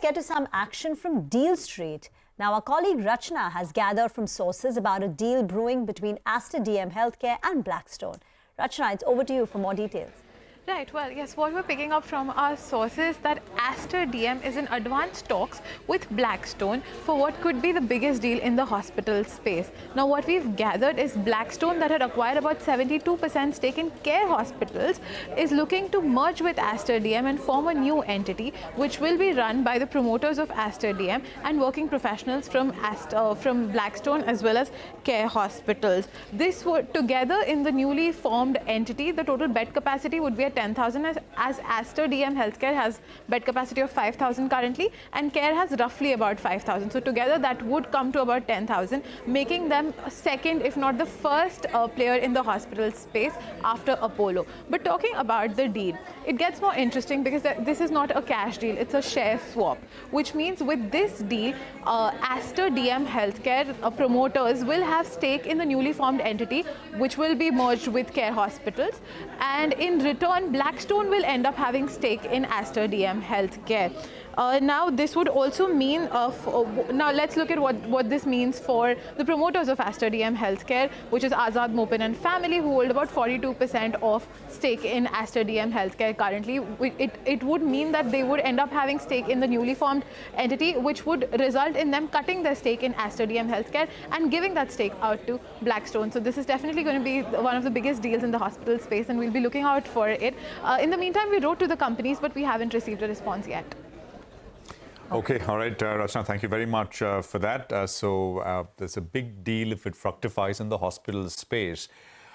get to some action from Deal Street. Now, our colleague Rachna has gathered from sources about a deal brewing between Aster DM Healthcare and Blackstone. Rachna, it's over to you for more details. Right, well, yes, what we're picking up from our sources that Aster DM is in advanced talks with Blackstone for what could be the biggest deal in the hospital space. Now, what we've gathered is Blackstone, that had acquired about 72% stake in Care Hospitals, is looking to merge with Aster DM and form a new entity which will be run by the promoters of Aster DM and working professionals from Blackstone as well as Care Hospitals. This would, together in the newly formed entity, the total bed capacity would be at 10,000 as Aster DM Healthcare has bed capacity of 5,000 currently and Care has roughly about 5,000. So together that would come to about 10,000, making them second if not the first player in the hospital space after Apollo. But talking about the deal, it gets more interesting because this is not a cash deal, it's a share swap, which means with this deal, Aster DM Healthcare promoters will have stake in the newly formed entity which will be merged with Care Hospitals, and in return Blackstone will end up having stake in Aster DM Healthcare. Now this would also mean, now let's look at what this means for the promoters of Aster DM Healthcare, which is Azad Mopin and family, who hold about 42% of stake in Aster DM Healthcare currently. It would mean that they would end up having stake in the newly formed entity, which would result in them cutting their stake in Aster DM Healthcare and giving that stake out to Blackstone. So this is definitely going to be one of the biggest deals in the hospital space, and we'll be looking out for it. In the meantime, we wrote to the companies, but we haven't received a response yet. Okay, all right, Rachna, thank you very much for that. So there's a big deal if it fructifies in the hospital space.